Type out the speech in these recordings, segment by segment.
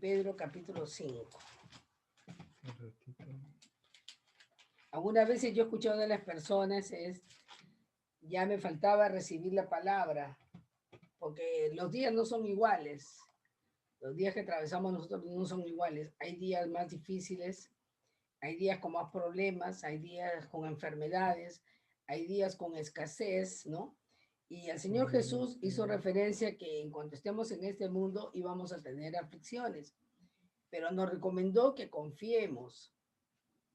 Pedro capítulo 5. Algunas veces yo he escuchado de las personas ya me faltaba recibir la palabra, porque los días no son iguales. Los días que atravesamos nosotros no son iguales. Hay días más difíciles, hay días con más problemas, hay días con enfermedades, hay días con escasez, ¿no? Y el Señor Jesús hizo referencia que en cuanto estemos en este mundo íbamos a tener aflicciones, pero nos recomendó que confiemos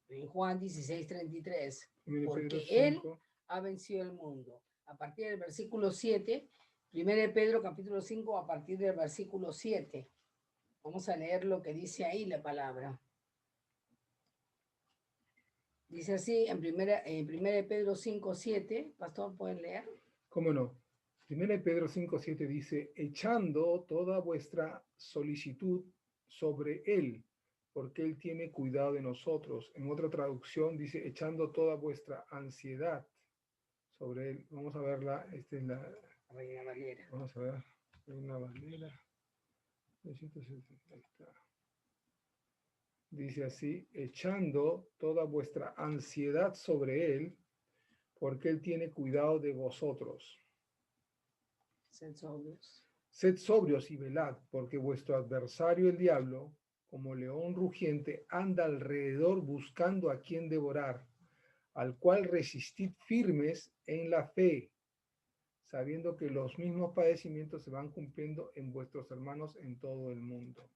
en Juan 16:33, porque Él ha vencido el mundo. A partir del versículo 7, 1 Pedro capítulo 5, a partir del versículo 7. Vamos a leer lo que dice ahí la palabra. Dice así en 1 Pedro 5, 7. Pastor, ¿pueden leer? ¿Cómo no? 1 Pedro 5, 7 dice, echando toda vuestra solicitud sobre Él, porque Él tiene cuidado de nosotros. En otra traducción dice, echando toda vuestra ansiedad sobre Él. Vamos a verla, esta es la Reina Valera. Vamos a ver, Reina Valera. Ahí está. Dice así, echando toda vuestra ansiedad sobre Él, porque Él tiene cuidado de vosotros. Sed sobrios y velad, porque vuestro adversario el diablo, como león rugiente, anda alrededor buscando a quien devorar, al cual resistid firmes en la fe, sabiendo que los mismos padecimientos se van cumpliendo en vuestros hermanos en todo el mundo.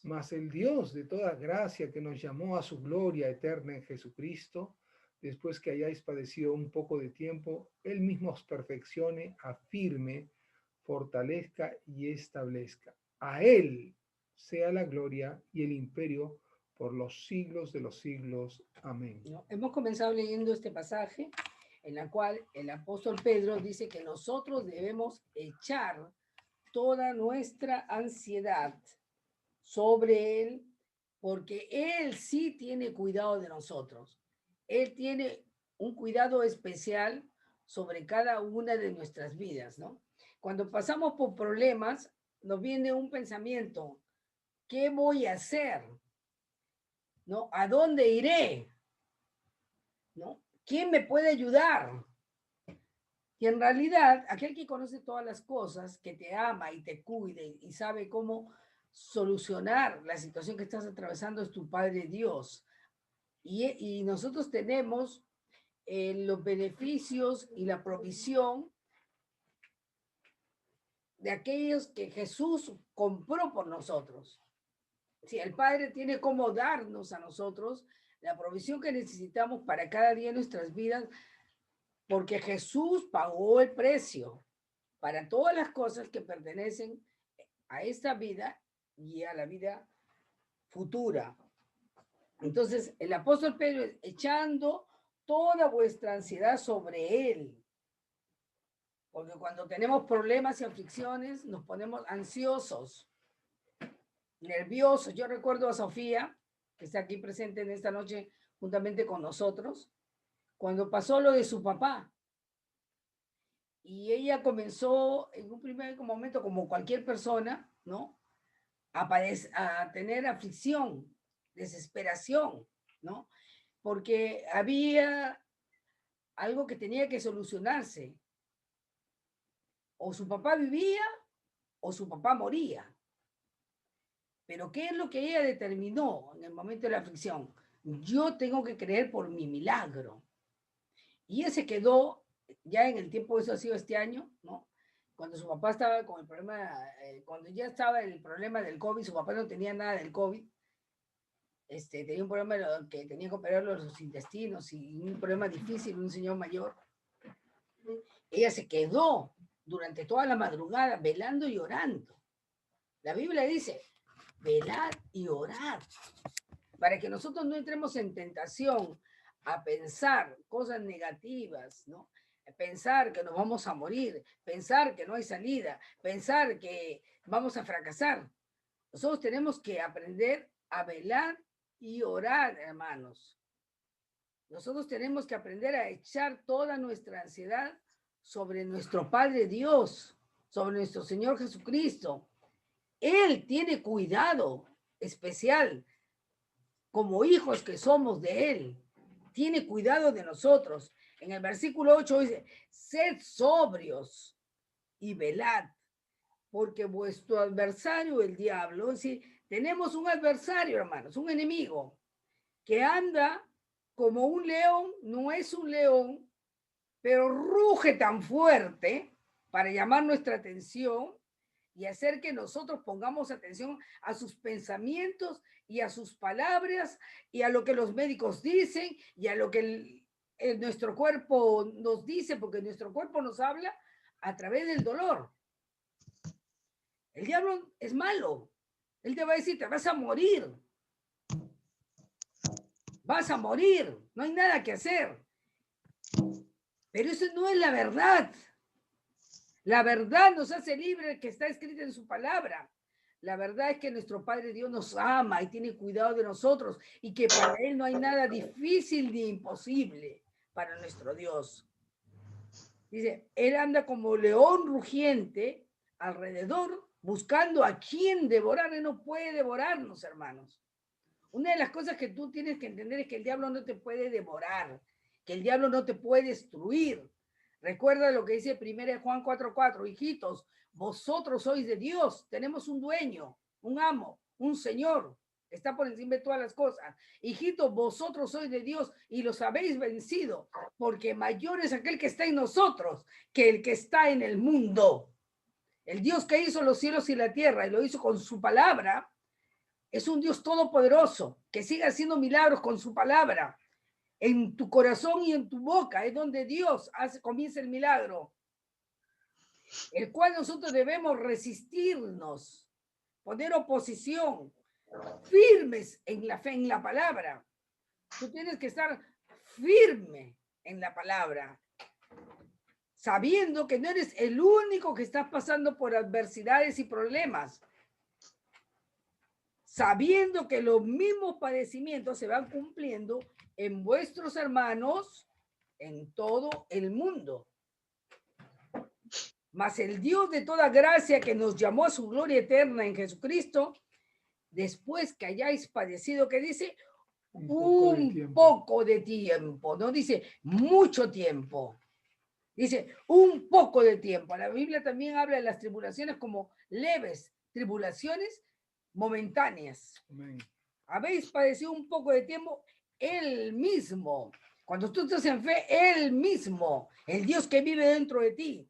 Mas el Dios de toda gracia, que nos llamó a su gloria eterna en Jesucristo, después que hayáis padecido un poco de tiempo, Él mismo os perfeccione, afirme, fortalezca y establezca. A Él sea la gloria y el imperio por los siglos de los siglos. Amén. Hemos comenzado leyendo este pasaje en la cual el apóstol Pedro dice que nosotros debemos echar toda nuestra ansiedad sobre Él, porque Él sí tiene cuidado de nosotros. Él tiene un cuidado especial sobre cada una de nuestras vidas, ¿no? Cuando pasamos por problemas, nos viene un pensamiento, ¿qué voy a hacer? ¿No? ¿A dónde iré? ¿No? ¿Quién me puede ayudar? Y en realidad, aquel que conoce todas las cosas, que te ama y te cuide y sabe cómo solucionar la situación que estás atravesando es tu Padre Dios. Y nosotros tenemos los beneficios y la provisión de aquellos que Jesús compró por nosotros. Si el Padre tiene cómo darnos a nosotros la provisión que necesitamos para cada día de nuestras vidas, porque Jesús pagó el precio para todas las cosas que pertenecen a esta vida y a la vida futura. Entonces, el apóstol Pedro es echando toda vuestra ansiedad sobre Él. Porque cuando tenemos problemas y aflicciones, nos ponemos ansiosos, nerviosos. Yo recuerdo a Sofía, que está aquí presente en esta noche juntamente con nosotros, cuando pasó lo de su papá. Y ella comenzó en un primer momento, como cualquier persona, ¿no? A tener aflicción, desesperación, ¿no? Porque había algo que tenía que solucionarse. O su papá vivía o su papá moría. Pero ¿qué es lo que ella determinó en el momento de la aflicción? Yo tengo que creer por mi milagro. Y ella se quedó, ya en el tiempo, eso ha sido este año, ¿no? Cuando su papá estaba con el problema, cuando ya estaba el problema del COVID, su papá no tenía nada del COVID, tenía un problema que tenía que operar los intestinos y un problema difícil, un señor mayor. Ella se quedó durante toda la madrugada velando y orando. La Biblia dice, velad y orad, para que nosotros no entremos en tentación a pensar cosas negativas, ¿no? Pensar que nos vamos a morir, pensar que no hay salida, pensar que vamos a fracasar. Nosotros tenemos que aprender a velar y orar, hermanos. Nosotros tenemos que aprender a echar toda nuestra ansiedad sobre nuestro Padre Dios, sobre nuestro Señor Jesucristo. Él tiene cuidado especial, como hijos que somos de Él. Tiene cuidado de nosotros. En el versículo 8 dice, sed sobrios y velad, porque vuestro adversario, el diablo, es decir, tenemos un adversario, hermanos, un enemigo, que anda como un león, no es un león, pero ruge tan fuerte para llamar nuestra atención y hacer que nosotros pongamos atención a sus pensamientos y a sus palabras y a lo que los médicos dicen y a lo que nuestro cuerpo nos dice, porque nuestro cuerpo nos habla a través del dolor. El diablo es malo. Él te va a decir, te vas a morir. Vas a morir. No hay nada que hacer. Pero eso no es la verdad. La verdad nos hace libres, que está escrita en su palabra. La verdad es que nuestro Padre Dios nos ama y tiene cuidado de nosotros y que para Él no hay nada difícil ni imposible para nuestro Dios. Dice, Él anda como león rugiente alrededor buscando a quién devorar. Él no puede devorarnos, hermanos. Una de las cosas que tú tienes que entender es que el diablo no te puede devorar, que el diablo no te puede destruir. Recuerda lo que dice 1 Juan 4:4, hijitos, vosotros sois de Dios, tenemos un dueño, un amo, un Señor, que está por encima de todas las cosas. Hijitos, vosotros sois de Dios y los habéis vencido, porque mayor es aquel que está en nosotros que el que está en el mundo. El Dios que hizo los cielos y la tierra y lo hizo con su palabra, es un Dios todopoderoso, que sigue haciendo milagros con su palabra. En tu corazón y en tu boca es donde Dios comienza el milagro, el cual nosotros debemos resistirnos, poner oposición, firmes en la fe, en la palabra. Tú tienes que estar firme en la palabra, sabiendo que no eres el único que estás pasando por adversidades y problemas, sabiendo que los mismos padecimientos se van cumpliendo en vuestros hermanos en todo el mundo. Mas el Dios de toda gracia, que nos llamó a su gloria eterna en Jesucristo, después que hayáis padecido, que dice un poco de tiempo, no dice mucho tiempo, dice un poco de tiempo. La Biblia también habla de las tribulaciones como leves tribulaciones momentáneas. Amén. Habéis padecido un poco de tiempo, Él mismo. Cuando tú estás en fe, Él mismo, el Dios que vive dentro de ti,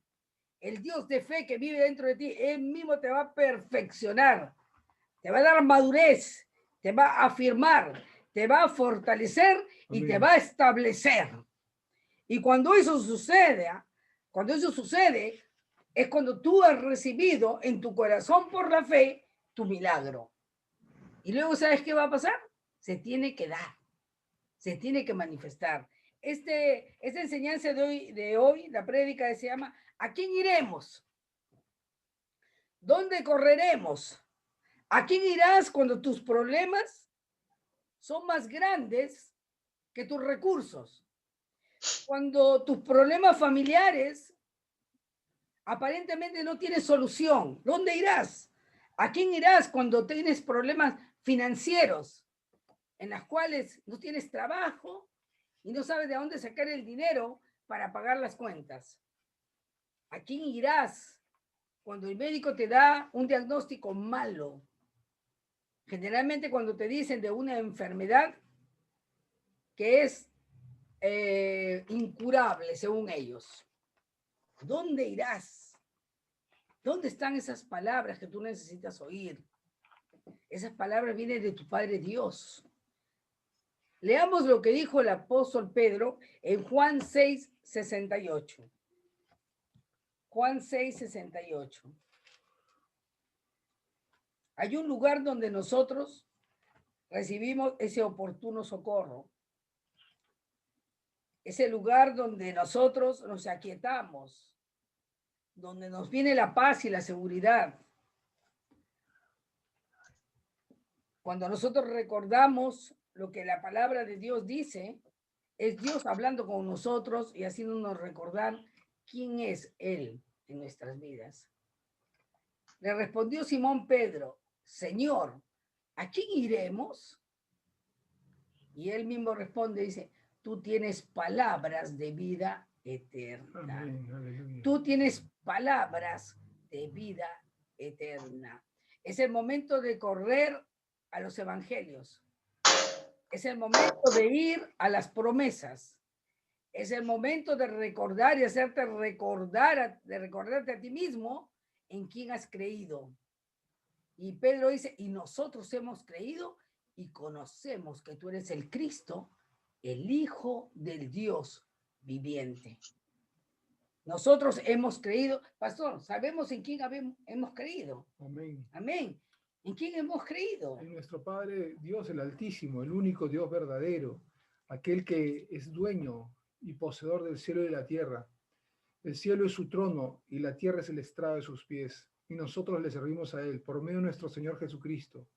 el Dios de fe que vive dentro de ti, Él mismo te va a perfeccionar, te va a dar madurez, te va a afirmar, te va a fortalecer y Amén. Te va a establecer. Y cuando eso sucede, es cuando tú has recibido en tu corazón por la fe tu milagro. Y luego, ¿sabes qué va a pasar? Se tiene que dar, se tiene que manifestar. Esta enseñanza de hoy, la prédica se llama ¿a quién iremos? ¿Dónde correremos? ¿A quién irás cuando tus problemas son más grandes que tus recursos? Cuando tus problemas familiares aparentemente no tienen solución, ¿dónde irás? ¿A quién irás cuando tienes problemas financieros en las cuales no tienes trabajo y no sabes de dónde sacar el dinero para pagar las cuentas? ¿A quién irás cuando el médico te da un diagnóstico malo? Generalmente cuando te dicen de una enfermedad que es incurable según ellos. ¿Dónde irás? ¿Dónde están esas palabras que tú necesitas oír? Esas palabras vienen de tu Padre Dios. Leamos lo que dijo el apóstol Pedro en Juan 6:68. Juan 6:68. Hay un lugar donde nosotros recibimos ese oportuno socorro. Ese lugar donde nosotros nos aquietamos, donde nos viene la paz y la seguridad. Cuando nosotros recordamos lo que la palabra de Dios dice, es Dios hablando con nosotros y haciéndonos recordar quién es Él en nuestras vidas. Le respondió Simón Pedro, Señor, ¿a quién iremos? Y él mismo responde, dice, tú tienes palabras de vida eterna. Amén, aleluya. Tú tienes palabras de vida eterna. Es el momento de correr a los evangelios. Es el momento de ir a las promesas. Es el momento de recordar y hacerte recordar, de recordarte a ti mismo en quién has creído. Y Pedro dice, y nosotros hemos creído y conocemos que tú eres el Cristo, el Hijo del Dios viviente. Nosotros hemos creído, pastor, sabemos en quién hemos creído. Amén. Amén. ¿En quién hemos creído? En nuestro Padre Dios el Altísimo, el único Dios verdadero, aquel que es dueño y poseedor del cielo y de la tierra. El cielo es su trono y la tierra es el estrado de sus pies. Y nosotros le servimos a Él por medio de nuestro Señor Jesucristo.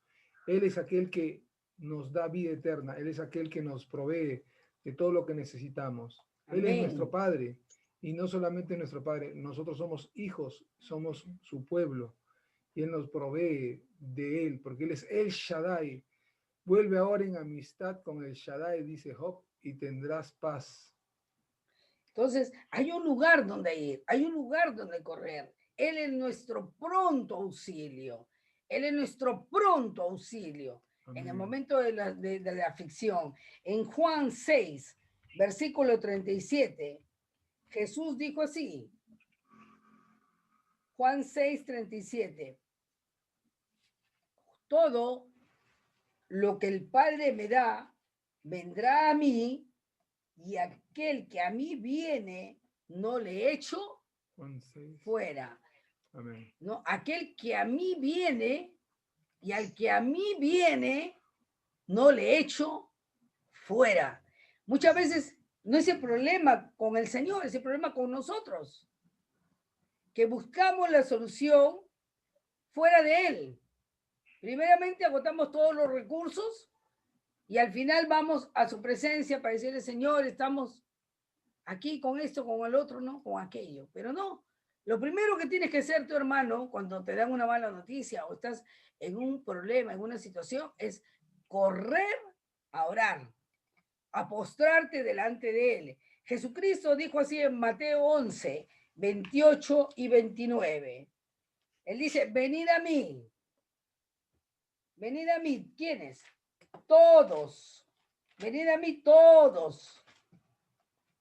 Él es aquel que nos da vida eterna. Él es aquel que nos provee de todo lo que necesitamos. Él es nuestro Amén. Padre. Y no solamente nuestro Padre, nosotros somos hijos, somos su pueblo. Y Él nos provee de Él, porque Él es El Shaddai. Vuelve ahora en amistad con El Shaddai, dice Job, y tendrás paz. Entonces, hay un lugar donde ir, hay un lugar donde correr. Él es nuestro pronto auxilio. Él es nuestro pronto auxilio. Amén. En el momento de la aflicción. En Juan 6, versículo 37, Jesús dijo así. Juan 6, 37. Todo lo que el Padre me da, vendrá a mí, y aquel que a mí viene, no le echo Juan 6. fuera. Amén. No, aquel que a mí viene, y al que a mí viene, no le echo fuera. Muchas veces no es el problema con el Señor, es el problema con nosotros, que buscamos la solución fuera de Él. Primeramente agotamos todos los recursos y al final vamos a su presencia para decirle, Señor, estamos aquí con esto, con el otro, no, con aquello. Pero no, lo primero que tienes que hacer tu hermano cuando te dan una mala noticia o estás en un problema, en una situación, es correr a orar, a postrarte delante de Él. Jesucristo dijo así en Mateo 11, 28 y 29. Él dice, venid a mí. Venid a mí, ¿quiénes? Todos. Venid a mí todos.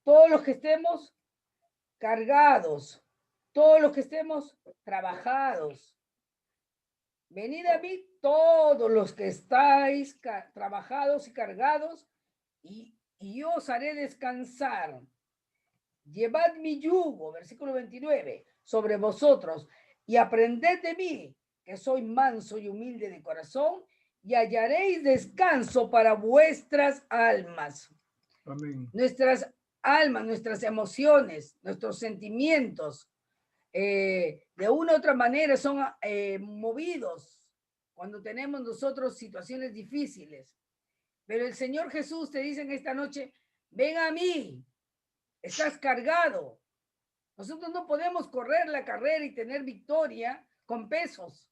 Todos los que estemos cargados. Todos los que estemos trabajados. Venid a mí todos los que estáis trabajados y cargados y yo os haré descansar. Llevad mi yugo, versículo 29, sobre vosotros y aprended de mí, que soy manso y humilde de corazón, y hallaréis descanso para vuestras almas. Amén. Nuestras almas, nuestras emociones, nuestros sentimientos, de una u otra manera son movidos cuando tenemos nosotros situaciones difíciles. Pero el Señor Jesús te dice en esta noche, ven a mí, estás cargado. Nosotros no podemos correr la carrera y tener victoria con pesos.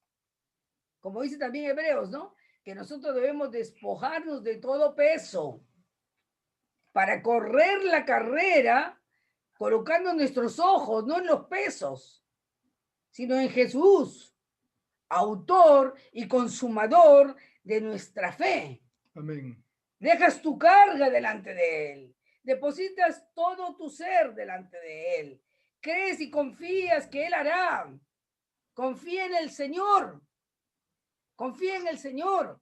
Como dice también Hebreos, ¿no? Que nosotros debemos despojarnos de todo peso para correr la carrera colocando nuestros ojos no en los pesos, sino en Jesús, autor y consumador de nuestra fe. Amén. Dejas tu carga delante de Él, depositas todo tu ser delante de Él, crees y confías que Él hará. Confía en el Señor, confía en el Señor.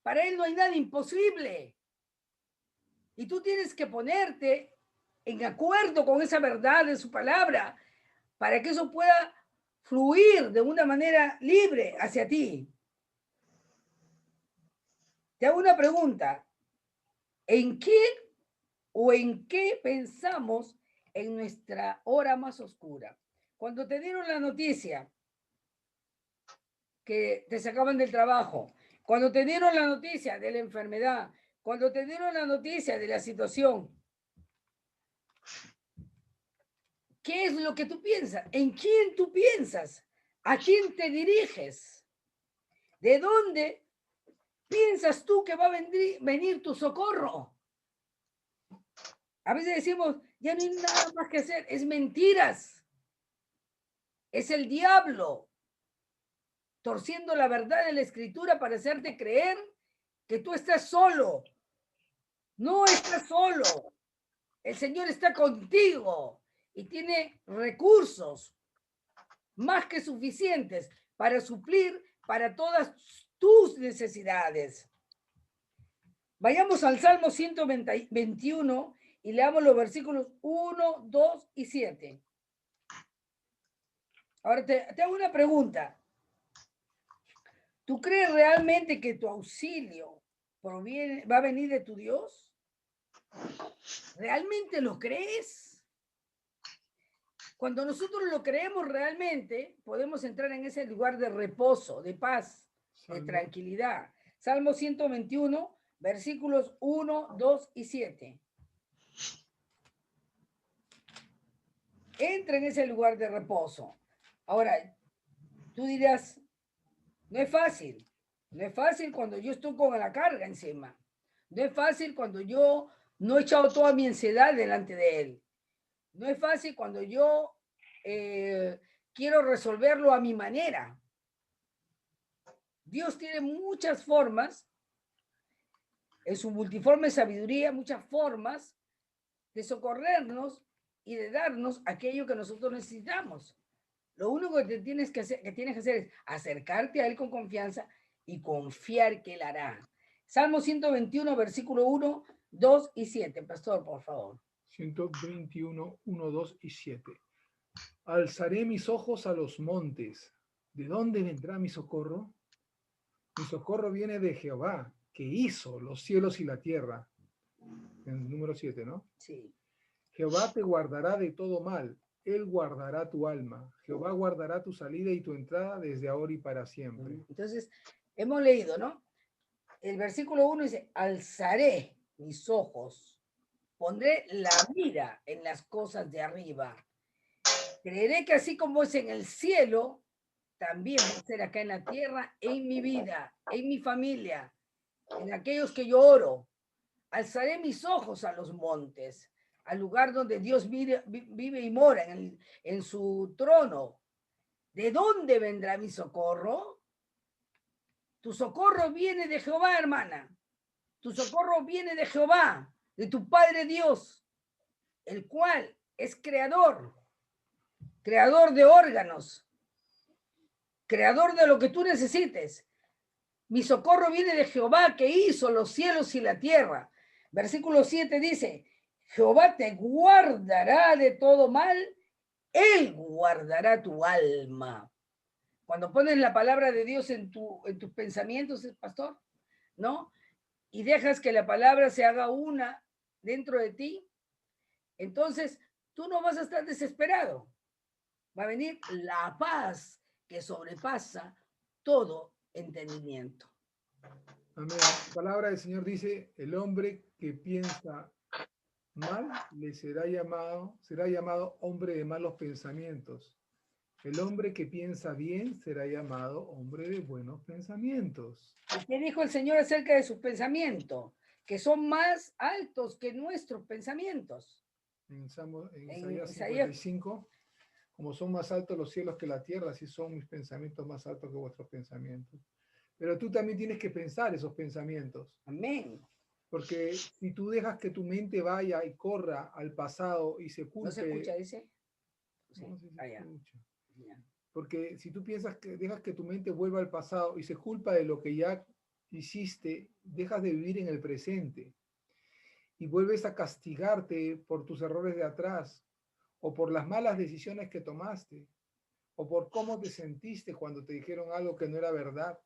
Para Él no hay nada imposible. Y tú tienes que ponerte en acuerdo con esa verdad de su palabra para que eso pueda fluir de una manera libre hacia ti. Te hago una pregunta. ¿En qué o en qué pensamos en nuestra hora más oscura? Cuando te dieron la noticia que te sacaban del trabajo, cuando te dieron la noticia de la enfermedad, cuando te dieron la noticia de la situación, ¿qué es lo que tú piensas? ¿En quién tú piensas? ¿A quién te diriges? ¿De dónde piensas tú que va a venir tu socorro? A veces decimos, ya no hay nada más que hacer. Es mentiras. Es el diablo torciendo la verdad de la escritura para hacerte creer que tú estás solo. No estás solo. El Señor está contigo y tiene recursos más que suficientes para suplir para todas tus necesidades. Vayamos al Salmo 121 y leamos los versículos 1, 2 y 7. Ahora te hago una pregunta. ¿Tú crees realmente que tu auxilio va a venir de tu Dios? ¿Realmente lo crees? Cuando nosotros lo creemos realmente, podemos entrar en ese lugar de reposo, de paz, de tranquilidad. Salmo 121, versículos 1, 2 y 7. Entra en ese lugar de reposo. Ahora, tú dirás, no es fácil. No es fácil cuando yo estoy con la carga encima. No es fácil cuando yo no he echado toda mi ansiedad delante de Él. No es fácil cuando yo quiero resolverlo a mi manera. Dios tiene muchas formas, en su multiforme sabiduría, muchas formas de socorrernos y de darnos aquello que nosotros necesitamos. Lo único que tienes que hacer es acercarte a Él con confianza y confiar que Él hará. Salmo 121, versículo 1, 2 y 7. Pastor, por favor. 121, 1, 2 y 7. Alzaré mis ojos a los montes. ¿De dónde vendrá mi socorro? Mi socorro viene de Jehová, que hizo los cielos y la tierra. En el número 7, ¿no? Sí. Jehová te guardará de todo mal. Él guardará tu alma. Jehová guardará tu salida y tu entrada desde ahora y para siempre. Entonces, hemos leído, ¿no? El versículo 1 dice, alzaré mis ojos, pondré la mira en las cosas de arriba. Creeré que así como es en el cielo, también va a ser acá en la tierra, en mi vida, en mi familia, en aquellos que yo oro. Alzaré mis ojos a los montes, al lugar donde Dios vive y mora, en su trono. ¿De dónde vendrá mi socorro? Tu socorro viene de Jehová, hermana. Tu socorro viene de Jehová, de tu Padre Dios, el cual es creador de órganos, creador de lo que tú necesites. Mi socorro viene de Jehová, que hizo los cielos y la tierra. Versículo 7 dice, Jehová te guardará de todo mal, Él guardará tu alma. Cuando pones la palabra de Dios en tus pensamientos, pastor, ¿no? Y dejas que la palabra se haga una dentro de ti, entonces tú no vas a estar desesperado. Va a venir la paz que sobrepasa todo entendimiento. Amén. La palabra del Señor dice, el hombre que piensa mal será llamado hombre de malos pensamientos. El hombre que piensa bien será llamado hombre de buenos pensamientos. ¿Qué dijo el Señor acerca de sus pensamientos? Que son más altos que nuestros pensamientos. En Isaías 55, como son más altos los cielos que la tierra, así son mis pensamientos más altos que vuestros pensamientos. Pero tú también tienes que pensar esos pensamientos. Amén. Porque si tú dejas que tu mente vaya y corra al pasado y se culpe... ¿No se escucha, dice? Sí. No, sí se escucha. Ya. Porque si tú piensas que dejas que tu mente vuelva al pasado y se culpa de lo que ya hiciste, dejas de vivir en el presente y vuelves a castigarte por tus errores de atrás o por las malas decisiones que tomaste o por cómo te sentiste cuando te dijeron algo que no era verdad.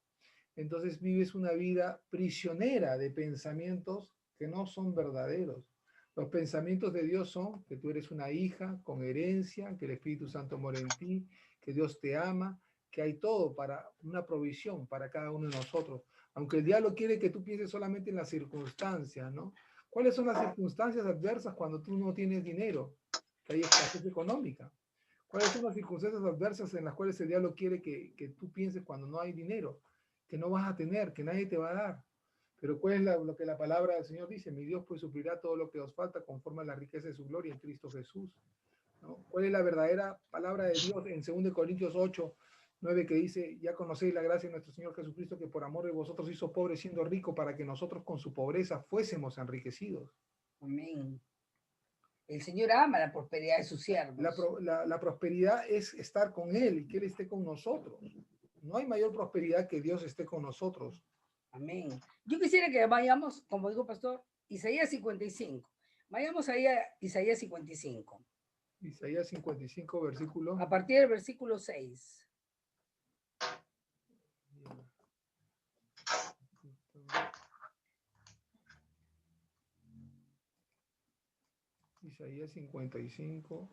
Entonces vives una vida prisionera de pensamientos que no son verdaderos. Los pensamientos de Dios son que tú eres una hija con herencia, que el Espíritu Santo mora en ti, que Dios te ama, que hay todo para una provisión para cada uno de nosotros. Aunque el diablo quiere que tú pienses solamente en las circunstancias, ¿no? ¿Cuáles son las circunstancias adversas cuando tú no tienes dinero? Que hay escasez económica. ¿Cuáles son las circunstancias adversas en las cuales el diablo quiere que tú pienses cuando no hay dinero? Que no vas a tener, que nadie te va a dar. Pero ¿cuál es lo que la palabra del Señor dice? Mi Dios pues suplirá todo lo que os falta conforme a la riqueza de su gloria en Cristo Jesús, ¿no? ¿Cuál es la verdadera palabra de Dios en 2 Corintios 8:9 que dice, ya conocéis la gracia de nuestro Señor Jesucristo que por amor de vosotros hizo pobre siendo rico para que nosotros con su pobreza fuésemos enriquecidos? Amén. El Señor ama la prosperidad de sus siervos. La prosperidad es estar con Él y que Él esté con nosotros. No hay mayor prosperidad que Dios esté con nosotros. Amén. Yo quisiera que vayamos, como dijo pastor, Isaías 55. Vayamos ahí a Isaías 55. Isaías 55, versículo. A partir del versículo 6. Isaías 55.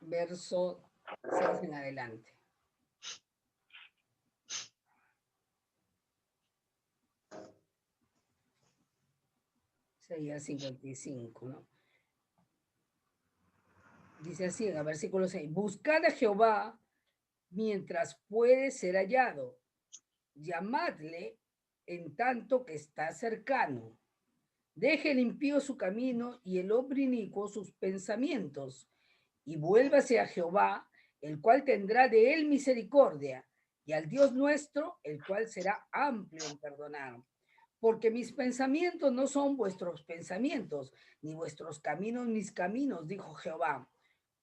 Verso 6 en adelante. Isaías 55, ¿no? Dice así en el versículo 6. Buscad a Jehová mientras puede ser hallado. Llamadle en tanto que está cercano. Deje el impío su camino y el hombre inicuo sus pensamientos, y vuélvase a Jehová, el cual tendrá de él misericordia, y al Dios nuestro, el cual será amplio en perdonar. Porque mis pensamientos no son vuestros pensamientos, ni vuestros caminos mis caminos, dijo Jehová.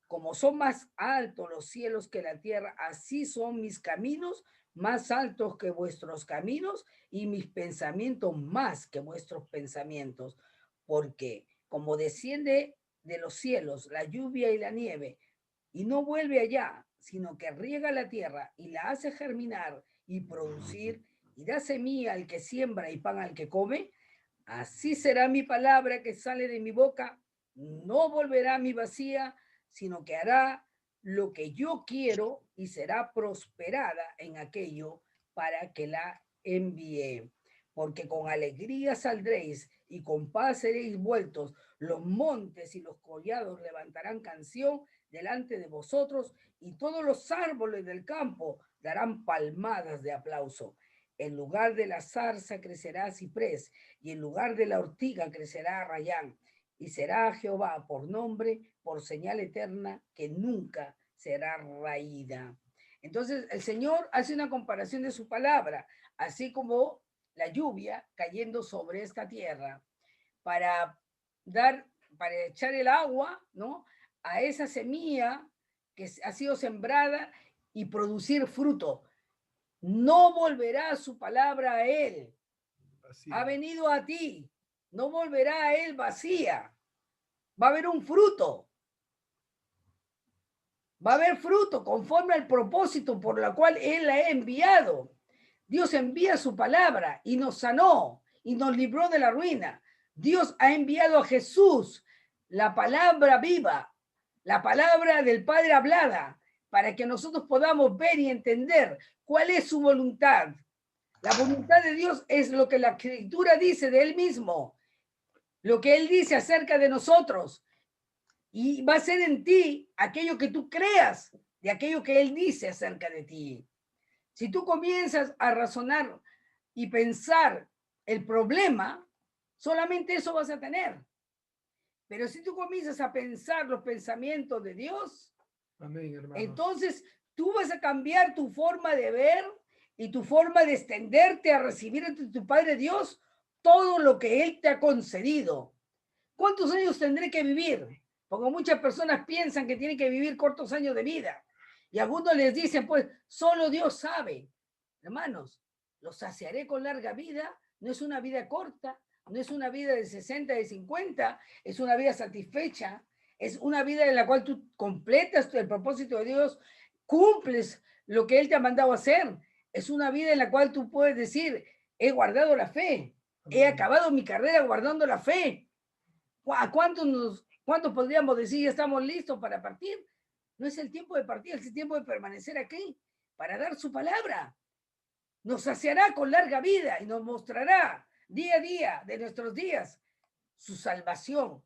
Como son más altos los cielos que la tierra, así son mis caminos más altos que vuestros caminos y mis pensamientos más que vuestros pensamientos. Porque como desciende de los cielos la lluvia y la nieve y no vuelve allá, sino que riega la tierra y la hace germinar y producir y da semilla al que siembra y pan al que come, así será mi palabra que sale de mi boca, no volverá a mi vacía, sino que hará lo que yo quiero y será prosperada en aquello para que la envíe. Porque con alegría saldréis y con paz seréis vueltos. Los montes y los collados levantarán canción delante de vosotros y todos los árboles del campo darán palmadas de aplauso. En lugar de la zarza crecerá ciprés y en lugar de la ortiga crecerá arrayán. Y será Jehová por nombre, por señal eterna, que nunca será raída. Entonces, el Señor hace una comparación de su palabra, así como la lluvia cayendo sobre esta tierra para para echar el agua, ¿no? A esa semilla que ha sido sembrada y producir fruto. No volverá su palabra a él. Así Ha es. venido a ti. No volverá a él vacía. Va a haber un fruto. Va a haber fruto conforme al propósito por el cual él la ha enviado. Dios envía su palabra y nos sanó y nos libró de la ruina. Dios ha enviado a Jesús, la palabra viva, la palabra del Padre hablada, para que nosotros podamos ver y entender cuál es su voluntad. La voluntad de Dios es lo que la Escritura dice de Él mismo, lo que Él dice acerca de nosotros. Y va a ser en ti aquello que tú creas de aquello que Él dice acerca de ti. Si tú comienzas a razonar y pensar el problema, solamente eso vas a tener. Pero si tú comienzas a pensar los pensamientos de Dios, Amén, hermanos. entonces tú vas a cambiar tu forma de ver y tu forma de extenderte a recibir de tu Padre Dios todo lo que Él te ha concedido. ¿Cuántos años tendré que vivir? Porque muchas personas piensan que tienen que vivir cortos años de vida. Y algunos les dicen, pues, solo Dios sabe. Hermanos, los saciaré con larga vida. No es una vida corta, no es una vida de 60, de 50, es una vida satisfecha, es una vida en la cual tú completas el propósito de Dios, cumples lo que Él te ha mandado a hacer. Es una vida en la cual tú puedes decir, he guardado la fe, he acabado mi carrera guardando la fe. ¿A cuántos podríamos decir ya estamos listos para partir? No es el tiempo de partir, es el tiempo de permanecer aquí para dar su palabra. Nos saciará con larga vida y nos mostrará día a día de nuestros días su salvación,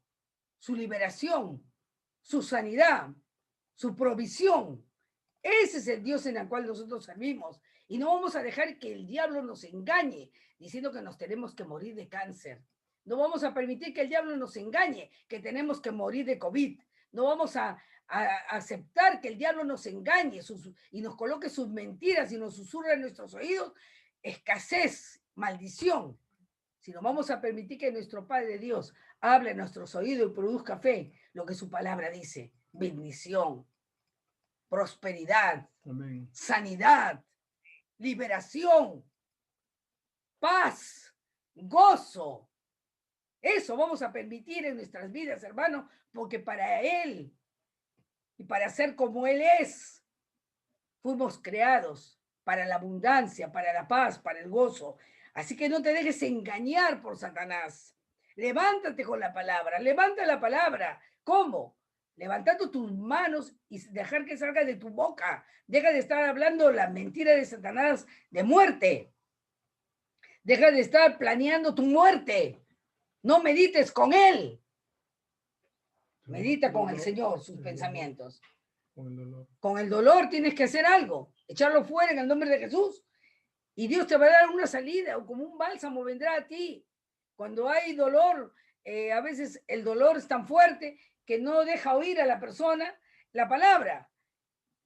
su liberación, su sanidad, su provisión. Ese es el Dios en el cual nosotros servimos. Y no vamos a dejar que el diablo nos engañe diciendo que nos tenemos que morir de cáncer. No vamos a permitir que el diablo nos engañe que tenemos que morir de COVID. No vamos a aceptar que el diablo nos engañe y nos coloque sus mentiras y nos susurre en nuestros oídos escasez, maldición. Sino vamos a permitir que nuestro Padre Dios hable en nuestros oídos y produzca fe, lo que su palabra dice: bendición, prosperidad, Amén. sanidad, liberación, paz, gozo. Eso vamos a permitir en nuestras vidas, hermanos, porque para Él y para ser como Él es, fuimos creados para la abundancia, para la paz, para el gozo. Así que no te dejes engañar por Satanás. Levántate con la palabra, levanta la palabra. ¿Cómo? Levantando tus manos y dejar que salga de tu boca. Deja de estar hablando la mentira de Satanás de muerte. Deja de estar planeando tu muerte. No medites con él. Medita con el Señor sus pensamientos. Con el dolor. Con el dolor tienes que hacer algo. Echarlo fuera en el nombre de Jesús. Y Dios te va a dar una salida, o como un bálsamo vendrá a ti. Cuando hay dolor, a veces el dolor es tan fuerte que no deja oír a la persona la palabra.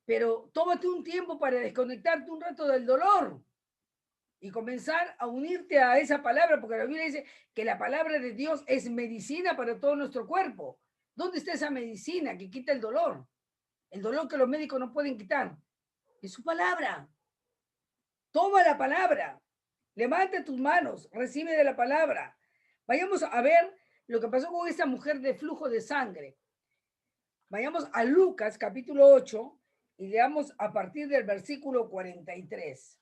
Pero tómate un tiempo para desconectarte un rato del dolor y comenzar a unirte a esa palabra, porque la Biblia dice que la palabra de Dios es medicina para todo nuestro cuerpo. ¿Dónde está esa medicina que quita el dolor? El dolor que los médicos no pueden quitar. Es su palabra. Toma la palabra. Levanta tus manos. Recibe de la palabra. Vayamos a ver lo que pasó con esta mujer de flujo de sangre. Vayamos a Lucas capítulo 8 y leamos a partir del versículo 43.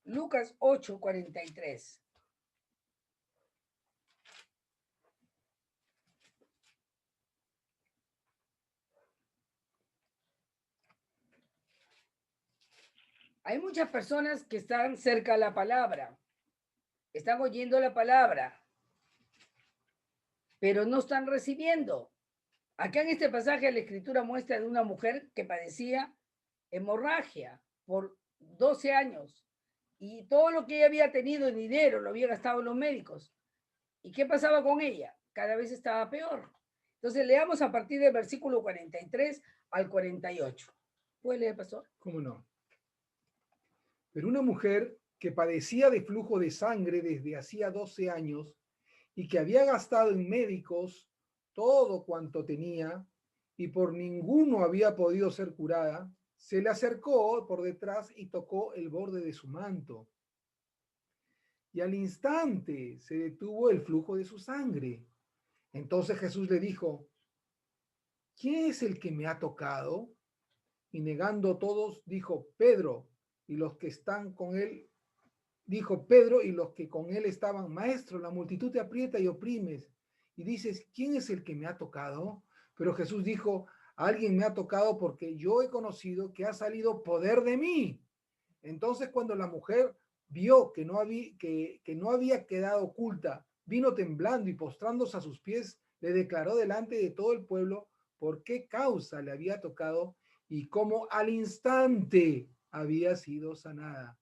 Lucas 8, 43. Hay muchas personas que están cerca de la palabra, están oyendo la palabra, pero no están recibiendo. Acá en este pasaje la escritura muestra de una mujer que padecía hemorragia por 12 años y todo lo que ella había tenido en dinero lo había gastado en los médicos. ¿Y qué pasaba con ella? Cada vez estaba peor. Entonces leamos a partir del versículo 43 al 48. ¿Puede leer, pastor? ¿Cómo no? Pero una mujer que padecía de flujo de sangre desde hacía 12 años y que había gastado en médicos todo cuanto tenía y por ninguno había podido ser curada, se le acercó por detrás y tocó el borde de su manto. Y al instante se detuvo el flujo de su sangre. Entonces Jesús le dijo: ¿quién es el que me ha tocado? Y negando todos, dijo Pedro y los que están con él, dijo Pedro y los que con él estaban: Maestro, la multitud te aprieta y oprimes. Y dices: ¿quién es el que me ha tocado? Pero Jesús dijo: alguien me ha tocado porque yo he conocido que ha salido poder de mí. Entonces cuando la mujer vio que no había quedado oculta, vino temblando y postrándose a sus pies, le declaró delante de todo el pueblo por qué causa le había tocado y cómo al instante había sido sanada.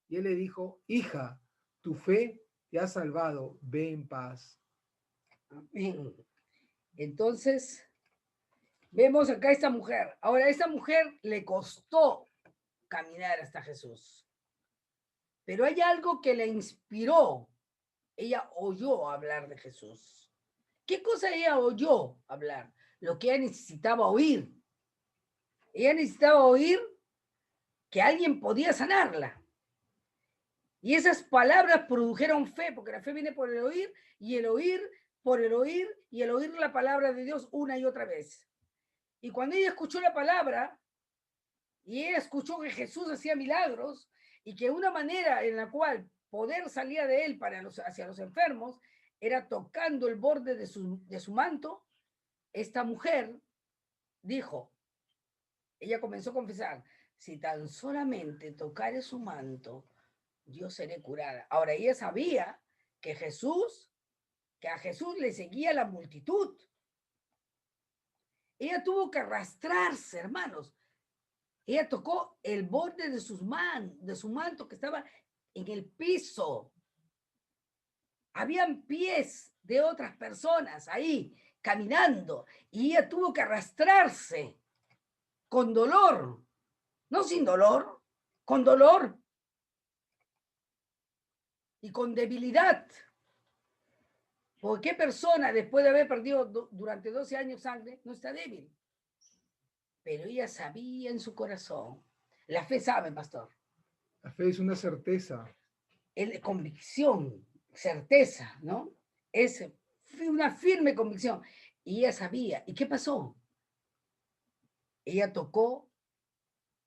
Y él le dijo: hija, tu fe te ha salvado, ve en paz. Amén. Entonces, vemos acá a esta mujer. Ahora, a esta mujer le costó caminar hasta Jesús. Pero hay algo que le inspiró. Ella oyó hablar de Jesús. ¿Qué cosa ella oyó hablar? Lo que ella necesitaba oír. Ella necesitaba oír que alguien podía sanarla. Y esas palabras produjeron fe, porque la fe viene por el oír, y el oír por el oír, y el oír la palabra de Dios una y otra vez. Y cuando ella escuchó la palabra, y ella escuchó que Jesús hacía milagros, y que una manera en la cual poder salía de él hacia los enfermos era tocando el borde de su manto, esta mujer dijo, ella comenzó a confesar: si tan solamente tocare su manto, yo seré curada. Ahora ella sabía que a Jesús le seguía la multitud. Ella tuvo que arrastrarse, hermanos. Ella tocó el borde de su manto que estaba en el piso. Habían pies de otras personas ahí caminando y ella tuvo que arrastrarse con dolor, no sin dolor, con dolor y con debilidad. ¿Por qué persona después de haber perdido durante 12 años sangre no está débil? Pero ella sabía en su corazón. La fe sabe, pastor. La fe es una certeza. Convicción, certeza, ¿no? Es una firme convicción. Y ella sabía. ¿Y qué pasó? Ella tocó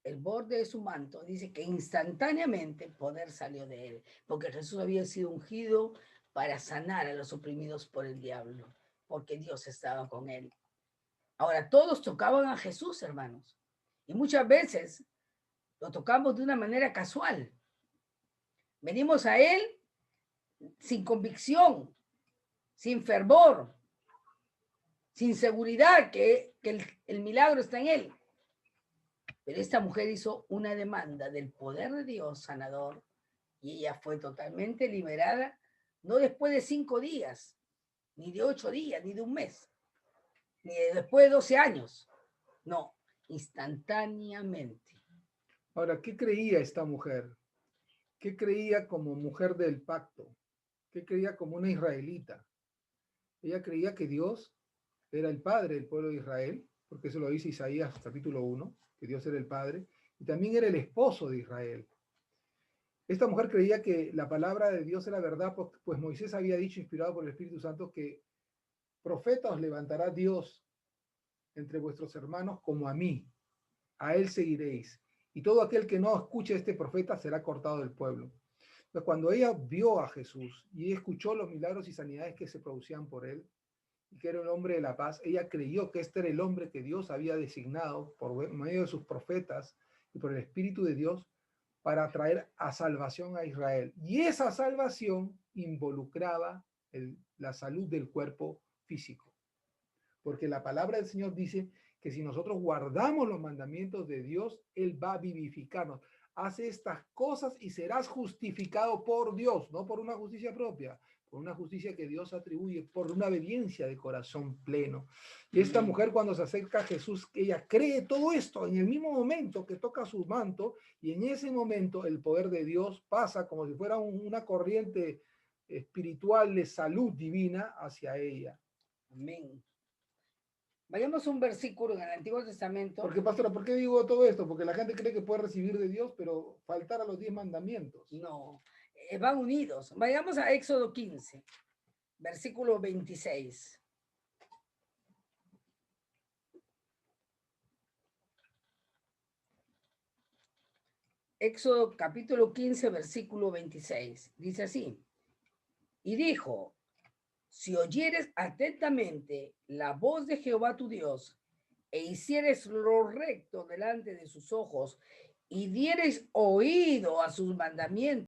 el borde de su manto. Dice que instantáneamente el poder salió de él, porque Jesús había sido ungido para sanar a los oprimidos por el diablo, porque Dios estaba con él. Ahora, todos tocaban a Jesús, hermanos. Y muchas veces lo tocamos de una manera casual. Venimos a él sin convicción, sin fervor, sin seguridad que el milagro está en él. Pero esta mujer hizo una demanda del poder de Dios sanador y ella fue totalmente liberada, no después de 5 días, ni de 8 días, ni de un mes, ni después de 12 años. No, instantáneamente. Ahora, ¿qué creía esta mujer? ¿Qué creía como mujer del pacto? ¿Qué creía como una israelita? Ella creía que Dios era el padre del pueblo de Israel, porque eso lo dice Isaías capítulo 1, que Dios era el padre, y también era el esposo de Israel. Esta mujer creía que la palabra de Dios era verdad, pues Moisés había dicho, inspirado por el Espíritu Santo, que profeta os levantará Dios entre vuestros hermanos como a mí, a él seguiréis, y todo aquel que no escuche a este profeta será cortado del pueblo. Entonces, cuando ella vio a Jesús y escuchó los milagros y sanidades que se producían por él, y que era un hombre de la paz, ella creyó que este era el hombre que Dios había designado por medio de sus profetas y por el Espíritu de Dios para traer a salvación a Israel. Y esa salvación involucraba la salud del cuerpo físico. Porque la palabra del Señor dice que si nosotros guardamos los mandamientos de Dios, Él va a vivificarnos. Hace estas cosas y serás justificado por Dios, no por una justicia propia, por una justicia que Dios atribuye, por una obediencia de corazón pleno. Y esta mujer cuando se acerca a Jesús, ella cree todo esto en el mismo momento que toca su manto, y en ese momento el poder de Dios pasa como si fuera una corriente espiritual de salud divina hacia ella. Amén. Vayamos a un versículo en el Antiguo Testamento. Porque, pastora, ¿por qué digo todo esto? Porque la gente cree que puede recibir de Dios, pero faltar a los 10 mandamientos. No, van unidos. Vayamos a Éxodo 15, versículo 26. Éxodo capítulo 15, versículo 26. Dice así. Y dijo, si oyeres atentamente la voz de Jehová tu Dios, e hicieres lo recto delante de sus ojos, y dieres oído a sus mandamientos,